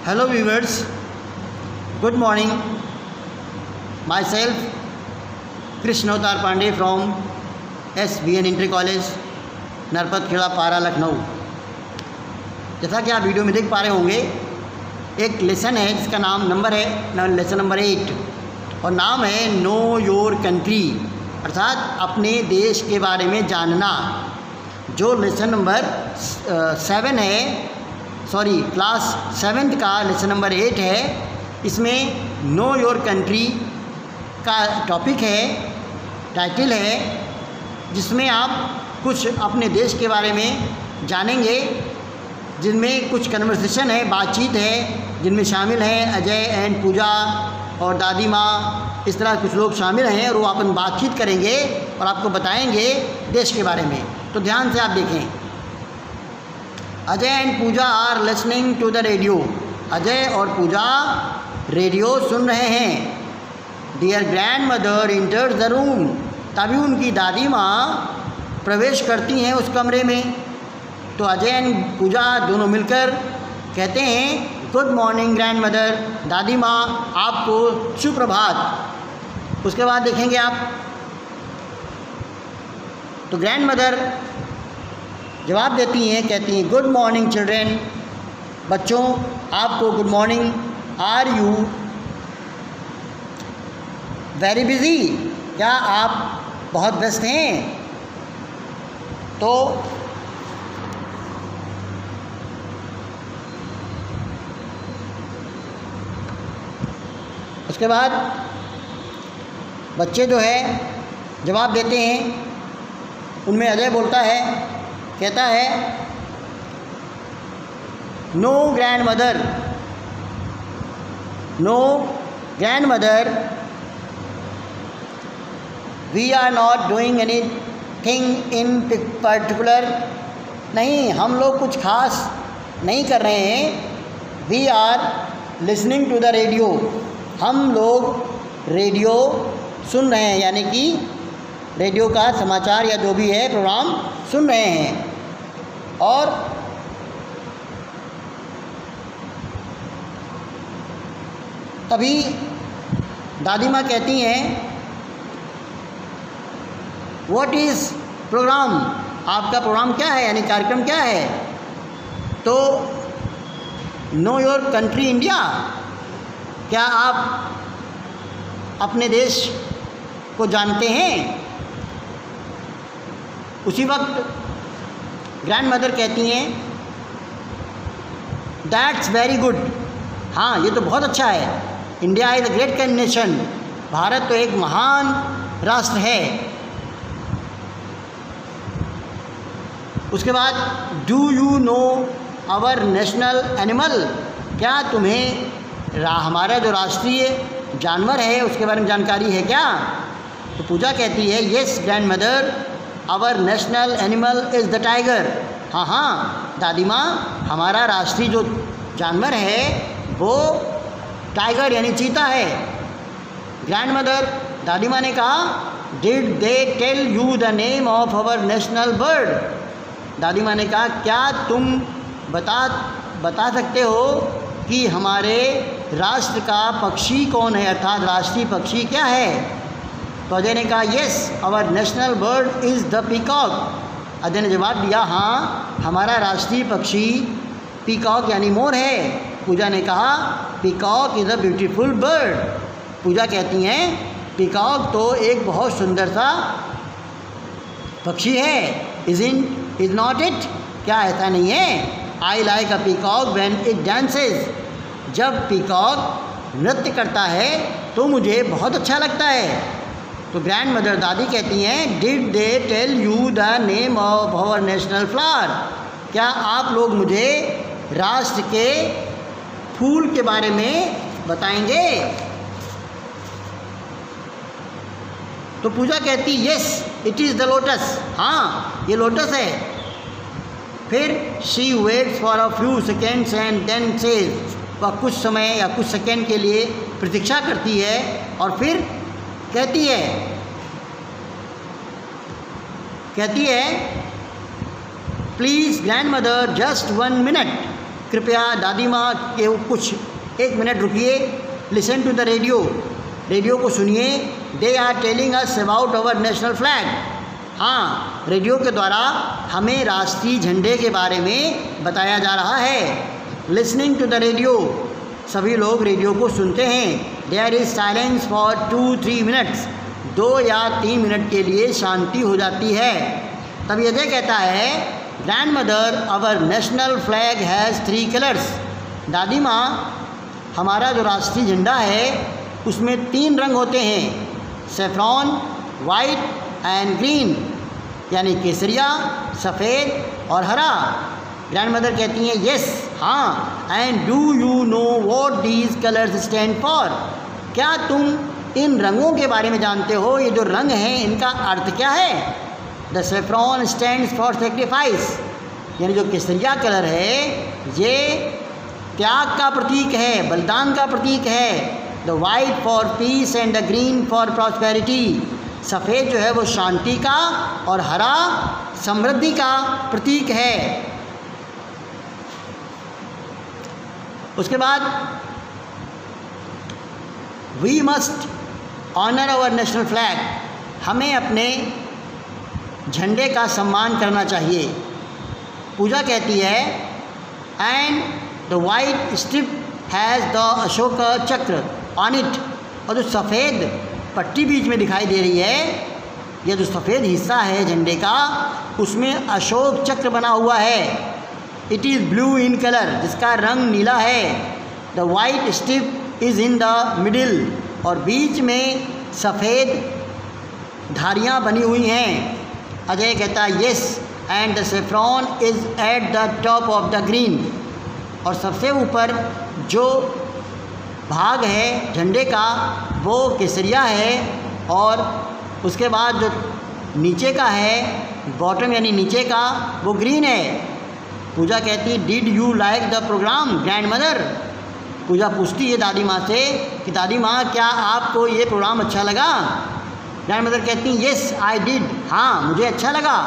Hello viewers, good morning. Myself Krishna Avtar Pandey from SBN Inter College, Narpat Kheda पारा लखनऊ। जैसा कि आप वीडियो में देख पा रहे होंगे, एक लेसन है जिसका लेसन नंबर 8 और नाम है नो योर कंट्री, अर्थात अपने देश के बारे में जानना। जो लेसन नंबर 7 है, क्लास 7th का लेसन नंबर 8 है। इसमें नो योर कंट्री का टॉपिक है, टाइटल है, जिसमें आप कुछ अपने देश के बारे में जानेंगे, जिनमें कुछ कन्वर्सेशन है, बातचीत है, जिनमें शामिल हैं अजय एंड पूजा और दादी माँ। इस तरह कुछ लोग शामिल हैं और वो अपन बातचीत करेंगे और आपको बताएंगे देश के बारे में। तो ध्यान से आप देखें। Ajay and Puja are listening to the radio. Ajay और पूजा रेडियो सुन रहे हैं। Dear grand mother enters the room. तभी उनकी दादी माँ प्रवेश करती हैं उस कमरे में। तो अजय एंड पूजा दोनों मिलकर कहते हैं गुड मॉर्निंग ग्रैंड मदर, दादी माँ आपको सुप्रभात। उसके बाद देखेंगे आप, तो ग्रैंड मदर जवाब देती हैं, कहती हैं गुड मॉर्निंग चिल्ड्रेन, बच्चों आपको good morning. Are you very busy, क्या आप बहुत व्यस्त हैं? तो उसके बाद बच्चे जो है जवाब देते हैं। उनमें अजय बोलता है, कहता है no grand mother, no grand mother, we are not doing anything in particular. नहीं, हम लोग कुछ खास नहीं कर रहे हैं। We are listening to the radio, हम लोग रेडियो सुन रहे हैं, यानी कि रेडियो का समाचार या जो भी है प्रोग्राम सुन रहे हैं। और तभी दादी माँ कहती हैं व्हाट इज़ प्रोग्राम, आपका प्रोग्राम क्या है, यानी कार्यक्रम क्या है? तो नो योर कंट्री इंडिया, क्या आप अपने देश को जानते हैं? उसी वक्त ग्रैंड मदर कहती हैं दैट्स वेरी गुड, हाँ ये तो बहुत अच्छा है। India is a great nation, Bharat तो एक महान राष्ट्र है। उसके बाद do you know our national animal, क्या तुम्हें हमारा जो राष्ट्रीय जानवर है उसके बारे में जानकारी है क्या? तो पूजा कहती है yes grand mother, our national animal is the tiger. हाँ हाँ दादी माँ, हमारा राष्ट्रीय जो जानवर है वो टाइगर यानी चीता है। ग्रैंड मदर, दादी माँ ने कहा did they tell you the name of our national bird. दादी माँ ने कहा क्या तुम बता सकते हो कि हमारे राष्ट्र का पक्षी कौन है, अर्थात राष्ट्रीय पक्षी क्या है? तो अजय ने कहा yes our national bird is the peacock. Ajay ने जवाब दिया हाँ हमारा राष्ट्रीय पक्षी पीकॉक यानी मोर है। पूजा ने कहा peacock is a beautiful bird. Puja कहती हैं पीकॉक तो एक बहुत सुंदर सा पक्षी है। इज़ नॉट इट, क्या ऐसा नहीं है? I like a peacock when it dances, जब पीकॉक नृत्य करता है तो मुझे बहुत अच्छा लगता है। तो ग्रैंड मदर दादी कहती हैं did they tell you the name of our national flower, क्या आप लोग मुझे राष्ट्र के फूल के बारे में बताएंगे? तो पूजा कहती yes it is the lotus, हाँ ये लोटस है। फिर she waits for a few seconds and then says, वह कुछ समय या कुछ सेकेंड के लिए प्रतीक्षा करती है और फिर कहती है please grand mother just 1 minute, कृपया दादी माँ के कुछ 1 मिनट रुकिए। Listen to the radio, radio को सुनिए। They are telling us about our national flag. हाँ, रेडियो के द्वारा हमें राष्ट्रीय झंडे के बारे में बताया जा रहा है। लिसनिंग टू द रेडियो, सभी लोग रेडियो को सुनते हैं। There is silence for 2-3 minutes, 2 या 3 मिनट के लिए शांति हो जाती है। तब अजय कहता है, grand mother our national flag has 3 colours. दादी माँ, हमारा जो राष्ट्रीय झंडा है उसमें 3 रंग होते हैं, सेफ्रॉन, वाइट एंड ग्रीन, यानी केसरिया, सफ़ेद और हरा। ग्रैंड मदर कहती हैं, यस, हाँ। And do you know what these colours stand for. क्या तुम इन रंगों के बारे में जानते हो? ये जो रंग हैं इनका अर्थ क्या है? The saffron stands for sacrifice, यानी जो केसरिया कलर है ये त्याग का प्रतीक है, बलिदान का प्रतीक है। The white for piece and the green for prosperity, सफ़ेद जो है वो शांति का और हरा समृद्धि का प्रतीक है। उसके बाद we must honour our national flag, हमें अपने झंडे का सम्मान करना चाहिए। पूजा कहती है, and the white strip has the Ashok चक्र ऑन इट, और जो सफ़ेद पट्टी बीच में दिखाई दे रही है, यह जो सफ़ेद हिस्सा है झंडे का उसमें अशोक चक्र बना हुआ है। It is blue in colour, जिसका रंग नीला है। The white strip is in the middle, और बीच में सफ़ेद धारियाँ बनी हुई हैं। अजय कहता है, yes, and the saffron is eight the top of the green, और सबसे ऊपर जो भाग है झंडे का वो केसरिया है, और उसके बाद जो नीचे का है बॉटम यानी नीचे का वो ग्रीन है। पूजा कहती, did you like the programme grandmother. Puja पूछती है दादी माँ से कि दादी माँ, क्या आपको ये प्रोग्राम अच्छा लगा? ग्रैंड मदर कहती, येस आई डिड, हाँ मुझे अच्छा लगा।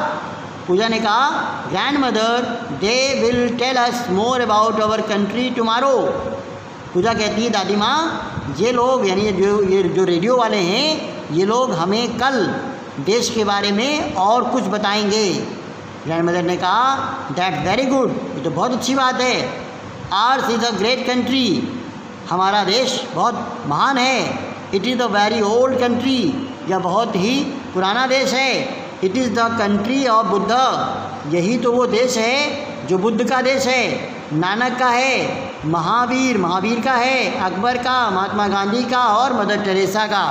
पूजा ने कहा, grandmother they will tell us more about our country tomorrow. Puja कहती है, दादी माँ, ये लोग यानी ये जो रेडियो वाले हैं ये लोग हमें कल देश के बारे में और कुछ बताएंगे। ग्रैंड मदर ने कहा, दैट वेरी गुड, ये तो बहुत अच्छी बात है। Ours is a great country, हमारा देश बहुत महान है। It is a very old country, यह बहुत ही पुराना देश है। It is the country of Buddha, यही तो वो देश है जो बुद्ध का देश है, नानक का है, महावीर का है, अकबर का, महात्मा गांधी का और मदर टेरेसा का।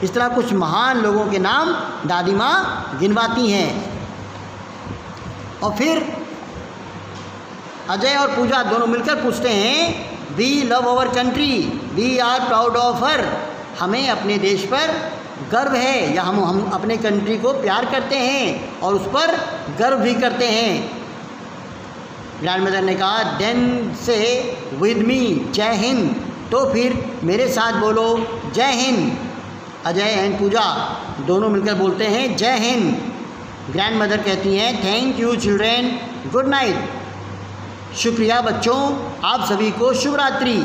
इस तरह कुछ महान लोगों के नाम दादी माँ गिनवाती हैं। और फिर अजय और पूजा दोनों मिलकर पूछते हैं, we love our country, we are proud of her, हमें अपने देश पर गर्व है, या हम अपने कंट्री को प्यार करते हैं और उस पर गर्व भी करते हैं। ग्रैंड मदर ने कहा, देन से विद मी जय हिंद, तो फिर मेरे साथ बोलो जय हिंद। अजय एंड पूजा दोनों मिलकर बोलते हैं जय हिंद। ग्रैंड मदर कहती हैं, thank you children, good night, शुक्रिया बच्चों, आप सभी को शुभ रात्रि।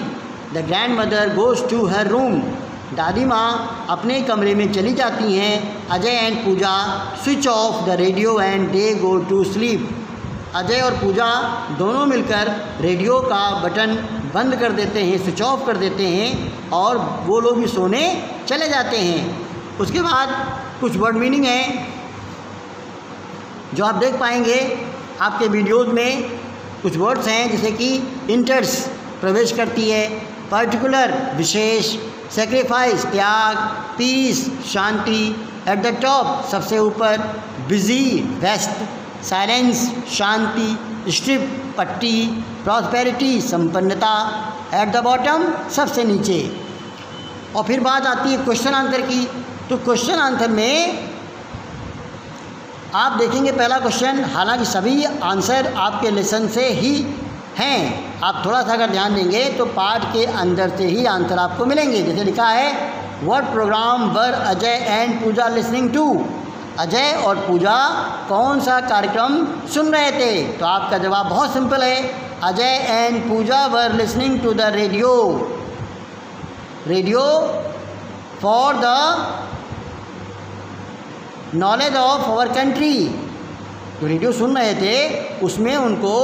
The grand mother goes to her room, दादी माँ अपने कमरे में चली जाती हैं। Ajay and Puja switch off the radio and they go to sleep, Ajay और पूजा दोनों मिलकर रेडियो का बटन बंद कर देते हैं, स्विच ऑफ कर देते हैं और वो लोग भी सोने चले जाते हैं। उसके बाद कुछ वर्ड मीनिंग है जो आप देख पाएंगे आपके वीडियोज़ में। कुछ वर्ड्स हैं जैसे कि इंटर्स प्रवेश करती है, पर्टिकुलर विशेष, सेक्रीफाइस त्याग, पीस शांति, एट द टॉप सबसे ऊपर, बिजी व्यस्त, साइलेंस शांति, स्ट्रिप पट्टी, प्रॉस्पेरिटी संपन्नता, एट द बॉटम सबसे नीचे। और फिर बात आती है क्वेश्चन आंसर की। तो क्वेश्चन आंसर में आप देखेंगे पहला क्वेश्चन, हालांकि सभी आंसर आपके लेसन से ही हैं, आप थोड़ा सा अगर ध्यान देंगे तो पाठ के अंदर से ही आंसर आपको मिलेंगे। जैसे लिखा है, what programme were Ajay and Puja listening to, Ajay और पूजा कौन सा कार्यक्रम सुन रहे थे? तो आपका जवाब बहुत सिंपल है, Ajay and Puja were listening to the radio for the knowledge of our country. जो रेडियो सुन रहे थे उसमें उनको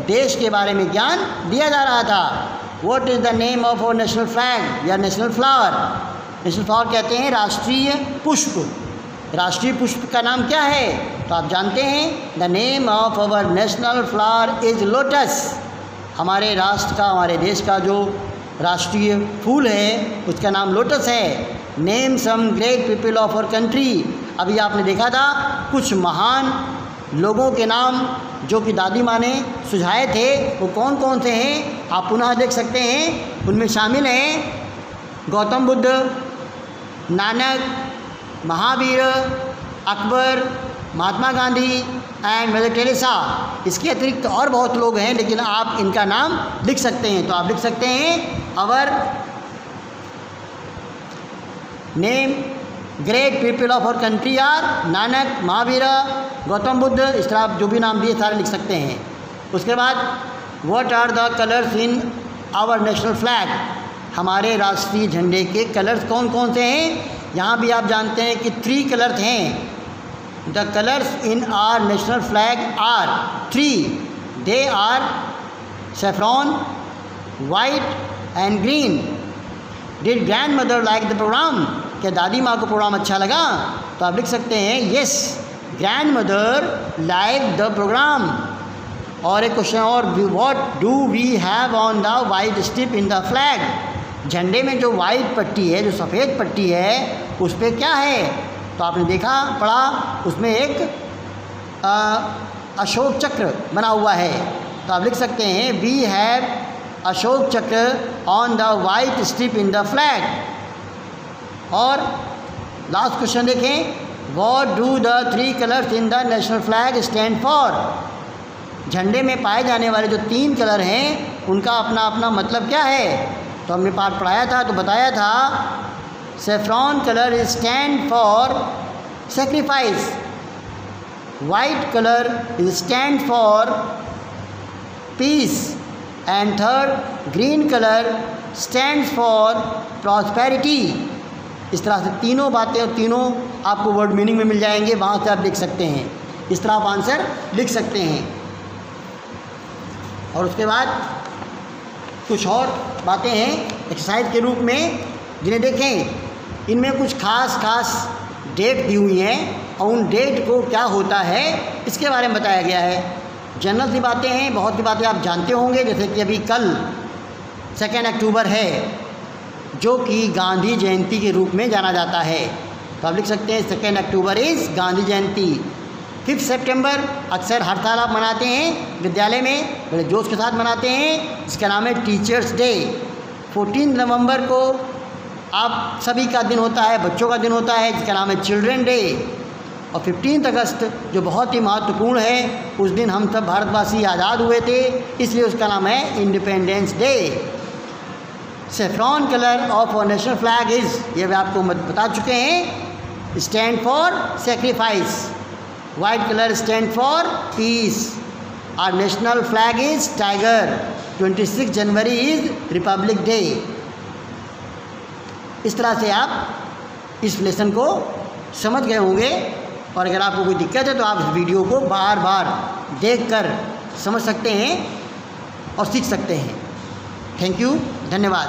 देश के बारे में ज्ञान दिया जा रहा था। What is the name of our national flag या नेशनल फ्लावर? नेशनल फ्लावर कहते हैं राष्ट्रीय पुष्प। राष्ट्रीय पुष्प का नाम क्या है? तो आप जानते हैं, the name of our national flower is lotus. हमारे राष्ट्र का, हमारे देश का जो राष्ट्रीय फूल है उसका नाम लोटस है। Name some great people of our country. अभी आपने देखा था कुछ महान लोगों के नाम जो कि दादी माँ ने सुझाए थे, वो कौन कौन से हैं आप पुनः देख सकते हैं। उनमें शामिल हैं Gautam Buddha, Nanak, Mahavir, Akbar, Mahatma Gandhi and mother Teresa. इसके अतिरिक्त और बहुत लोग हैं, लेकिन आप इनका नाम लिख सकते हैं। तो आप लिख सकते हैं our name great people of our country are Nanak, Mahavir, Gautam Buddha. इस तरह आप जो भी नाम दिए सारे लिख सकते हैं। उसके बाद what are the colours in our national flag? हमारे राष्ट्रीय झंडे के कलर्स कौन कौन से हैं? यहाँ भी आप जानते हैं कि 3 कलर्स हैं। The colours in our national flag are 3। They are saffron, white and green. Did grand mother like the programme? क्या दादी माँ को प्रोग्राम अच्छा लगा? तो आप लिख सकते हैं yes, grand mother like the programme. और एक क्वेश्चन और, what do we have on the white strip in the flag? झंडे में जो वाइट पट्टी है, जो सफ़ेद पट्टी है, उस पर क्या है? तो आपने देखा, पढ़ा, उसमें एक अशोक चक्र बना हुआ है। तो आप लिख सकते हैं वी हैव अशोक चक्र on the white strip in the flag. और लास्ट क्वेश्चन देखें, what do the 3 colours in the national flag stand for? झंडे में पाए जाने वाले जो 3 कलर हैं उनका अपना अपना मतलब क्या है? तो हमने पाठ पढ़ाया था, तो बताया था saffron colour is stand for sacrifice, white colour is stand for piece and third green colour stand for prosperity. इस तरह से तीनों बातें और तीनों आपको वर्ड मीनिंग में मिल जाएंगे, वहाँ से आप लिख सकते हैं। इस तरह आप आंसर लिख सकते हैं। और उसके बाद कुछ और बातें हैं एक्सरसाइज के रूप में जिन्हें देखें। इनमें कुछ खास डेट दी हुई हैं और उन डेट को क्या होता है इसके बारे में बताया गया है। जनरल सी बातें हैं, बहुत सी बातें आप जानते होंगे, जैसे कि अभी कल 2 अक्टूबर है जो कि गांधी जयंती के रूप में जाना जाता है। तो आप लिख सकते हैं 2 अक्टूबर इज़ गांधी जयंती। 5 सितंबर अक्सर हर साल आप मनाते हैं विद्यालय में, बड़े जोश के साथ मनाते हैं, इसका नाम है टीचर्स डे। 14 नवंबर को आप सभी का दिन होता है, बच्चों का दिन होता है, जिसका नाम है चिल्ड्रन डे। और 15 अगस्त जो बहुत ही महत्वपूर्ण है, उस दिन हम सब भारतवासी आज़ाद हुए थे, इसलिए उसका नाम है independence day. Saffron colour of our national flag is, ये भी आपको बता चुके हैं, stand for sacrifice. White colour stand for peace. Our national flag is tiger. 26 January is republic day. इस तरह से आप इस लेसन को समझ गए होंगे। और अगर आपको कोई दिक्कत है तो आप इस वीडियो को बार बार देखकर समझ सकते हैं और सीख सकते हैं। थैंक यू, धन्यवाद।